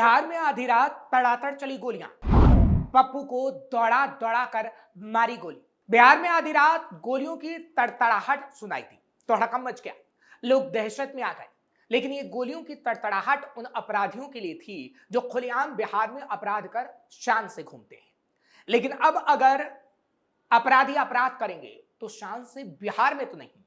बिहार में आधी रात तड़ातड़ चली गोलियां, पप्पू को दौड़ा दौड़ा कर मारी गोली। बिहार में आधी रात गोलियों की तड़तड़ाहट सुनाई दी तो हड़कंप मच गया, लोग दहशत में आ गए। लेकिन ये गोलियों की तड़तड़ाहट उन अपराधियों के लिए थी जो खुलेआम बिहार में अपराध कर शान से घूमते हैं। लेकिन अब अगर अपराधी अपराध करेंगे तो शान से बिहार में तो नहीं,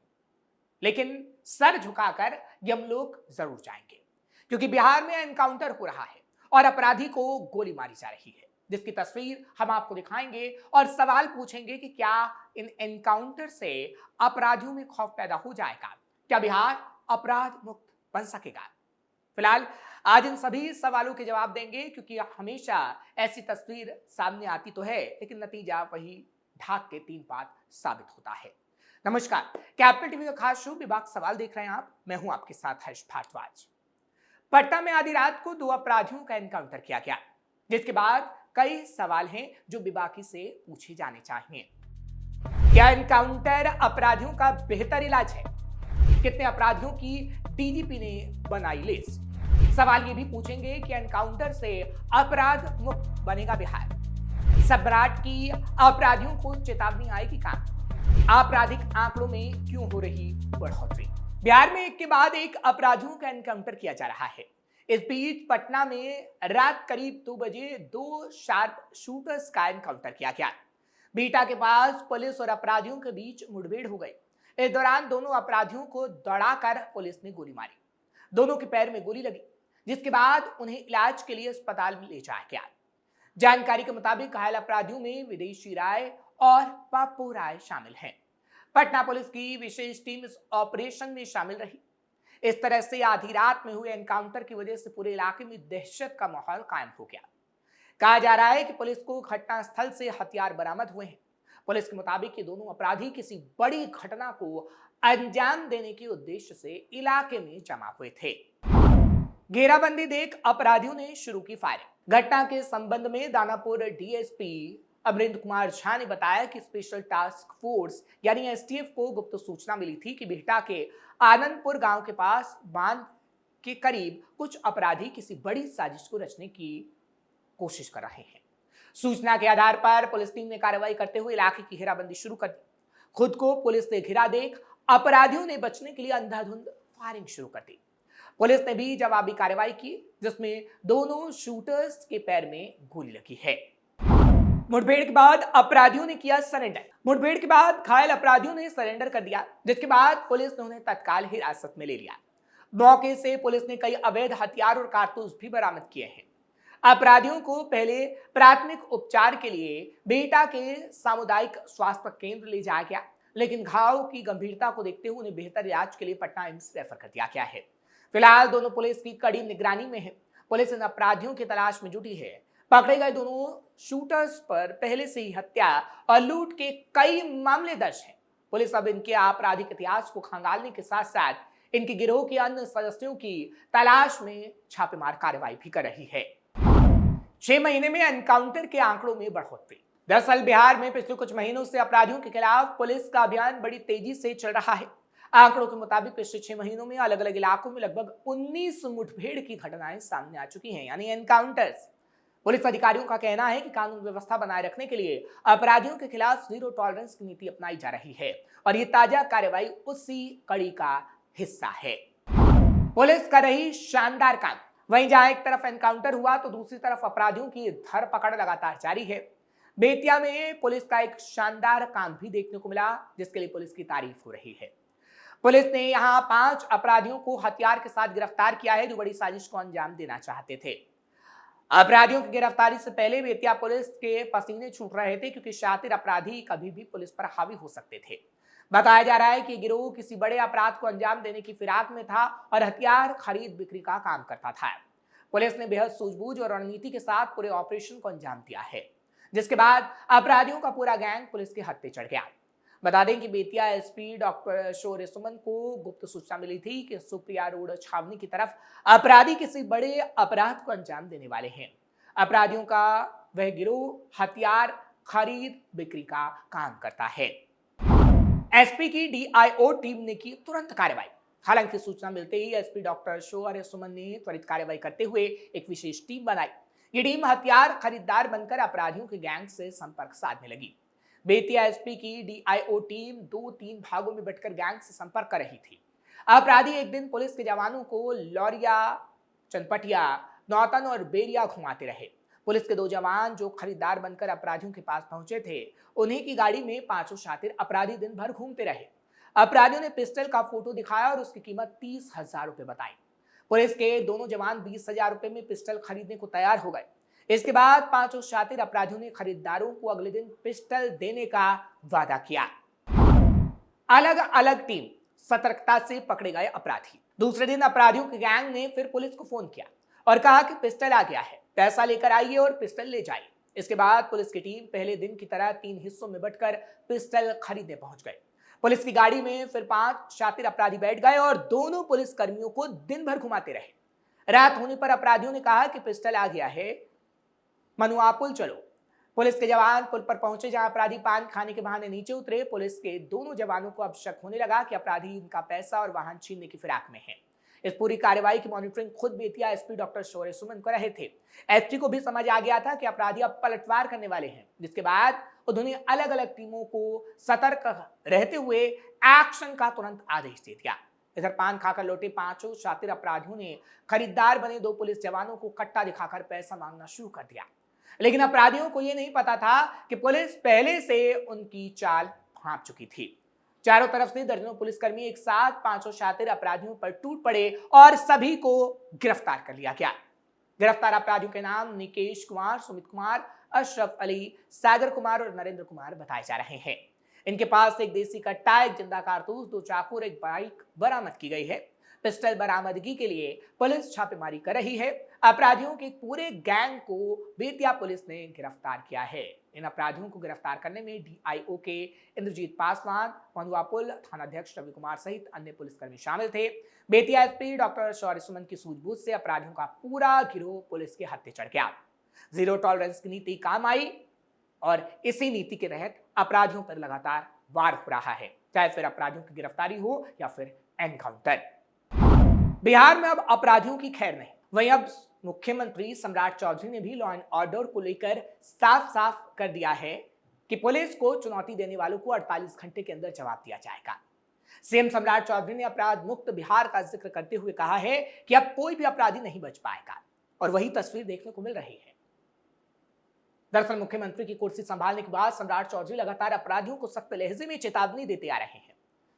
लेकिन सर झुकाकर यमलोक जरूर जाएंगे, क्योंकि बिहार में एनकाउंटर हो रहा है और अपराधी को गोली मारी जा रही है, जिसकी तस्वीर हम आपको दिखाएंगे और सवाल पूछेंगे कि क्या इन एनकाउंटर से अपराधियों में खौफ पैदा हो जाएगा, क्या बिहार अपराध मुक्त बन सकेगा। फिलहाल आज इन सभी सवालों के जवाब देंगे, क्योंकि हमेशा ऐसी तस्वीर सामने आती तो है लेकिन नतीजा वही ढाक के तीन पात साबित होता है। नमस्कार, कैपिटल टीवी का खास शो विभाग सवाल देख रहे हैं आप। मैं हूं आपके साथ हर्ष भारद्वाज। पटना में आधी रात को दो अपराधियों का एनकाउंटर किया गया, जिसके बाद कई सवाल हैं जो विभागी से पूछे जाने चाहिए। क्या एनकाउंटर अपराधियों का बेहतर इलाज है? कितने अपराधियों की डीजीपी ने बनाई लिस्ट? सवाल ये भी पूछेंगे कि एनकाउंटर से अपराध मुक्त बनेगा बिहार? सम्राट की अपराधियों को चेतावनी आएगी कहां? आपराधिक आंकड़ों में क्यों हो रही बढ़ोतरी? बिहार में एक के बाद एक अपराधियों का एनकाउंटर किया जा रहा है। इस बीच पटना में रात करीब 2 बजे दो शार्प शूटर्स का एनकाउंटर किया गया। बीटा के पास पुलिस और अपराधियों के बीच मुठभेड़ हो गई। इस दौरान दोनों अपराधियों को दौड़ाकर पुलिस ने गोली मारी। दोनों के पैर में गोली लगी, जिसके बाद उन्हें इलाज के लिए अस्पताल में ले जाया गया। जानकारी के मुताबिक घायल अपराधियों में विदेशी राय और पप्पू राय शामिल हैं। पटना पुलिस की विशेष टीम इस ऑपरेशन में शामिल रही। इस तरह से आधी रात में हुए एनकाउंटर की वजह से पूरे इलाके में दहशत का माहौल कायम हो गया। कहा जा रहा है कि पुलिस को घटनास्थल से हथियार बरामद हुए हैं। पुलिस के मुताबिक ये दोनों अपराधी किसी बड़ी घटना को अंजाम देने के उद्देश्य से इलाके में जमा हुए थे। घेराबंदी देख अपराधियों ने शुरू की फायरिंग। घटना के संबंध में दानापुर डीएसपी अमरिंदर कुमार झा ने बताया कि स्पेशल टास्क फोर्स यानी एसटीएफ को गुप्त सूचना मिली थी कि बिहटा के आनंदपुर गांव के पास बांध के करीब कुछ अपराधी किसी बड़ी साजिश को रचने की कोशिश कर रहे हैं। सूचना के आधार पर पुलिस टीम ने कार्रवाई करते हुए इलाके की घेराबंदी शुरू कर दी। खुद को पुलिस से घिरा देख अपराधियों ने बचने के लिए अंधाधुंध फायरिंग शुरू कर दी। पुलिस ने भी जवाबी कार्रवाई की, जिसमें दोनों शूटर्स के पैर में गोली लगी है। मुठभेड़ के बाद अपराधियों ने किया सरेंडर। मुठभेड़ के बाद घायल अपराधियों ने सरेंडर कर दिया, जिसके बाद पुलिस ने उन्हें तत्काल हिरासत में ले लिया। मौके से पुलिस ने कई अवैध हथियार और कारतूस भी बरामद किए हैं। अपराधियों को पहले प्राथमिक उपचार के लिए बिहटा के सामुदायिक स्वास्थ्य केंद्र ले जाया गया, लेकिन घाव की गंभीरता को देखते हुए उन्हें बेहतर इलाज के लिए पटना एम्स रेफर कर दिया गया है। फिलहाल दोनों पुलिस की कड़ी निगरानी में है। पुलिस इन अपराधियों की तलाश में जुटी है। पकड़े गए दोनों शूटर्स पर पहले से ही हत्या और लूट के कई मामले दर्ज हैं। पुलिस अब इनके आपराधिक इतिहास को खंगालने के साथ साथ इनके गिरोह के अन्य सदस्यों की तलाश में छापेमार कार्रवाई भी कर रही है। 6 महीने में एनकाउंटर के आंकड़ों में बढ़ोतरी। दरअसल बिहार में पिछले कुछ महीनों से अपराधियों के खिलाफ पुलिस का अभियान बड़ी तेजी से चल रहा है। आंकड़ों के मुताबिक पिछले 6 महीनों में अलग अलग इलाकों में लगभग 19 मुठभेड़ की घटनाएं सामने आ चुकी हैं, यानी एनकाउंटर्स। पुलिस अधिकारियों का कहना है कि कानून व्यवस्था बनाए रखने के लिए अपराधियों के खिलाफ जीरो टॉलरेंस की नीति अपनाई जा रही है और ये ताजा कार्रवाई उसी कड़ी का हिस्सा है। पुलिस कर रही शानदार काम। वहीं जहां एक तरफ एनकाउंटर हुआ तो दूसरी तरफ अपराधियों की धरपकड़ लगातार जारी है। बेतिया में पुलिस का एक शानदार काम भी देखने को मिला, जिसके लिए पुलिस की तारीफ हो रही है। पुलिस ने यहां 5 अपराधियों को हथियार के साथ गिरफ्तार किया है, जो बड़ी साजिश को अंजाम देना चाहते थे। अपराधियों की गिरफ्तारी से पहले बेतिया पुलिस के पसीने छूट रहे थे, क्योंकि शातिर अपराधी कभी भी पुलिस पर हावी हो सकते थे। बताया जा रहा है कि गिरोह किसी बड़े अपराध को अंजाम देने की फिराक में था और हथियार खरीद बिक्री का काम करता था। पुलिस ने बेहद सूझबूझ और रणनीति के साथ पूरे ऑपरेशन को अंजाम दिया है, जिसके बाद अपराधियों का पूरा गैंग पुलिस के हत्थे चढ़ गया। बता दें कि बेतिया एसपी डॉक्टर शौर्य सुमन को गुप्त सूचना मिली थी कि सुप्रिया रोड छावनी की तरफ अपराधी किसी बड़े अपराध को अंजाम देने वाले हैं। अपराधियों का वह गिरोह हथियार खरीद बिक्री का काम करता है। एसपी की डीआईओ टीम ने की तुरंत कार्रवाई। हालांकि सूचना मिलते ही एसपी डॉक्टर शौर्य सुमन ने त्वरित कार्रवाई करते हुए एक विशेष टीम बनाई। ये टीम हथियार खरीदार बनकर अपराधियों के गैंग से संपर्क साधने लगी। बेतिया एसपी की डीआईओ टीम 2-3 भागों में बंटकर गैंग से संपर्क कर रही थी। अपराधी एक दिन पुलिस के जवानों को लौरिया, चनपटिया, नौतन और बेरिया घुमाते रहे। पुलिस के 2 जवान जो खरीदार बनकर अपराधियों के पास पहुंचे थे, उन्हीं की गाड़ी में 5 शातिर अपराधी दिन भर घूमते रहे। अपराधियों ने पिस्टल का फोटो दिखाया और उसकी कीमत 30,000 रुपए बताई। पुलिस के दोनों जवान 20,000 रुपए में पिस्टल खरीदने को तैयार हो गए। इसके बाद 5 शातिर अपराधियों ने खरीदारों को अगले दिन पिस्टल देने का वादा किया। अलग अलग टीम सतर्कता से पकड़े गए अपराधी। दूसरे दिन अपराधियों की गैंग ने फिर पुलिस को फोन किया और कहा कि पिस्टल आ गया है, पैसा लेकर आइए और पिस्टल ले जाइए। इसके बाद पुलिस की टीम पहले दिन की तरह 3 हिस्सों में बंटकर पिस्टल खरीदने पहुंच गए। पुलिस की गाड़ी में फिर 5 शातिर अपराधी बैठ गए और दोनों पुलिस कर्मियों को दिन भर घुमाते रहे। रात होने पर अपराधियों ने कहा कि पिस्टल आ गया है, मनुआ पुल चलो। पुलिस के जवान पुल पर पहुंचे, जहां अपराधी पान खाने के बहाने नीचे उतरे। पुलिस के दोनों जवानों को अब शक होने लगा कि अपराधी इनका पैसा और वाहन छीनने की फिराक में है। इस पूरी कार्रवाई की मॉनिटरिंग खुद बेतिया एसपी डॉक्टर शौर्य सुमन कर रहे थे। एसपी को भी समझ आ गया था कि अपराधी अब पलटवार करने वाले हैं, जिसके बाद उन्होंने अलग अलग टीमों को सतर्क रहते हुए एक्शन का तुरंत आदेश दे दिया। इधर पान खाकर लौटे 5 शातिर अपराधियों ने खरीदार बने 2 पुलिस जवानों को कट्टा दिखाकर पैसा मांगना शुरू कर दिया। लेकिन अपराधियों को यह नहीं पता था कि पुलिस पहले से उनकी चाल भांप चुकी थी। चारों तरफ से दर्जनों पुलिसकर्मी एक साथ 5 शातिर अपराधियों पर टूट पड़े और सभी को गिरफ्तार कर लिया गया। गिरफ्तार अपराधियों के नाम निकेश कुमार, सुमित कुमार, अशरफ अली, सागर कुमार और नरेंद्र कुमार बताए जा रहे हैं। इनके पास एक देसी कट्टा, एक जिंदा कारतूस, 2 चाकू और एक बाइक बरामद की गई है। पिस्टल बरामदगी के लिए पुलिस छापेमारी कर रही है। अपराधियों के पूरे गैंग को बेतिया पुलिस ने गिरफ्तार किया है। इन अपराधियों को गिरफ्तार करने में डीआईओ के इंद्रजीत पासवान, मनुआपुल थानाध्यक्ष रवि कुमार सहित अन्य पुलिसकर्मी शामिल थे। बेतिया एसपी डॉक्टर शौर्य सुमन की सूझबूझ से अपराधियों का पूरा गिरोह पुलिस के हत्थे चढ़ गया। जीरो टॉलरेंस की नीति काम आई और इसी नीति के तहत अपराधियों पर लगातार वार हो रहा है, चाहे फिर अपराधियों की गिरफ्तारी हो या फिर एनकाउंटर। बिहार में अब अपराधियों की खैर नहीं। वहीं अब मुख्यमंत्री सम्राट चौधरी ने भी लॉ एंड ऑर्डर को लेकर साफ साफ कर दिया है कि पुलिस को चुनौती देने वालों को 48 घंटे के अंदर जवाब दिया जाएगा। सीएम सम्राट चौधरी ने अपराध मुक्त बिहार का जिक्र करते हुए कहा है कि अब कोई भी अपराधी नहीं बच पाएगा और वही तस्वीर देखने को मिल रही है। दरअसल मुख्यमंत्री की कुर्सी संभालने के बाद सम्राट चौधरी लगातार अपराधियों को सख्त लहजे में चेतावनी देते आ रहे हैं।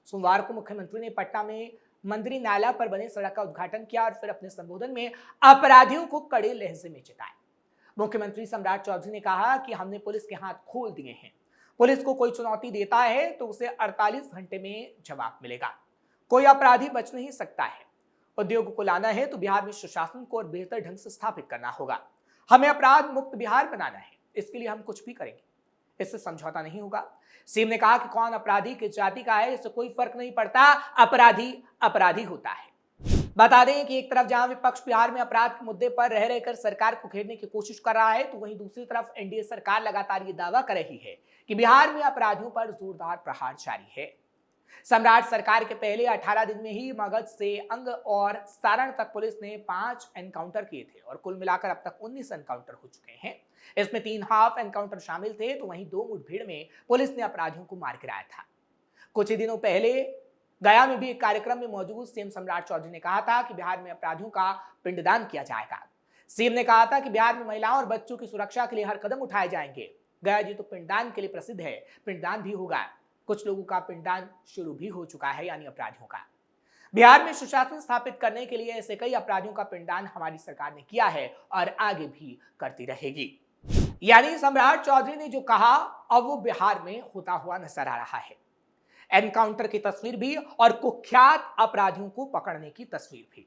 सोमवार को मुख्यमंत्री ने पटना में मंदिरी नाला पर बने सड़क का उद्घाटन किया और फिर अपने संबोधन में अपराधियों को कड़े लहजे में चेताया। मुख्यमंत्री सम्राट चौधरी ने कहा कि हमने पुलिस के हाथ खोल दिए हैं। पुलिस को कोई चुनौती देता है तो उसे 48 घंटे में जवाब मिलेगा। कोई अपराधी बच नहीं सकता है। उद्योग को लाना है तो बिहार में सुशासन को और बेहतर ढंग से स्थापित करना होगा। हमें अपराध मुक्त बिहार बनाना है, इसके लिए हम कुछ भी करेंगे, इससे समझौता नहीं होगा। सीएम ने कहा कि कौन अपराधी किस जाति का है इससे कोई फर्क नहीं पड़ता, अपराधी अपराधी होता है। बता दें कि एक तरफ जहां विपक्ष बिहार में अपराध के मुद्दे पर रह रहकर सरकार को घेरने की कोशिश कर रहा है, तो वहीं दूसरी तरफ एनडीए सरकार लगातार ये दावा कर रही है कि बिहार में अपराधियों पर जोरदार प्रहार जारी है। सम्राट सरकार के पहले 18 दिन में ही मगध से अंग और सारण तक पुलिस ने 5 एनकाउंटर किए थे और कुल मिलाकर अब तक 19 एनकाउंटर हो चुके हैं। इसमें 3 हाफ एनकाउंटर शामिल थे, तो वहीं 2 मुठभेड़ में पुलिस ने अपराधियों को मार गिराया था। कुछ ही दिनों पहले गया में भी एक कार्यक्रम में मौजूद सीएम सम्राट चौधरी ने कहा था कि बिहार में अपराधियों का पिंडदान किया जाएगा। सीएम ने कहा था कि बिहार में महिलाओं और बच्चों की सुरक्षा के लिए हर कदम उठाए जाएंगे। गया जी तो पिंडदान के लिए प्रसिद्ध है, पिंडदान भी होगा। कुछ लोगों का पिंडदान शुरू भी हो चुका है, यानी अपराधियों का। बिहार में सुशासन स्थापित करने के लिए ऐसे कई अपराधियों का पिंडदान हमारी सरकार ने किया है और आगे भी करती रहेगी। यानी सम्राट चौधरी ने जो कहा अब वो बिहार में होता हुआ नजर आ रहा है। एनकाउंटर की तस्वीर भी और कुख्यात अपराधियों को पकड़ने की तस्वीर भी।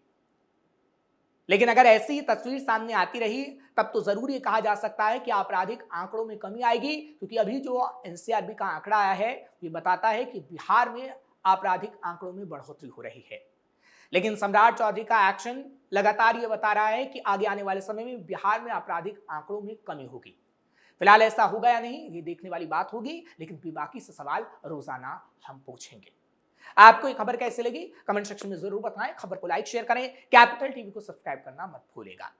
लेकिन अगर ऐसी ही तस्वीर सामने आती रही तब तो जरूर ये कहा जा सकता है कि आपराधिक आंकड़ों में कमी आएगी, क्योंकि अभी जो एनसीआरबी का आंकड़ा आया है ये बताता है कि बिहार में आपराधिक आंकड़ों में बढ़ोतरी हो रही है। लेकिन सम्राट चौधरी का एक्शन लगातार ये बता रहा है कि आगे आने वाले समय में बिहार में आपराधिक आंकड़ों में कमी होगी। फिलहाल ऐसा होगा या नहीं ये देखने वाली बात होगी, लेकिन बाकी से सवाल रोजाना हम पूछेंगे। आपको ये खबर कैसी लगी कमेंट सेक्शन में जरूर बताएं। खबर को लाइक शेयर करें, कैपिटल टीवी को सब्सक्राइब करना मत भूलिएगा।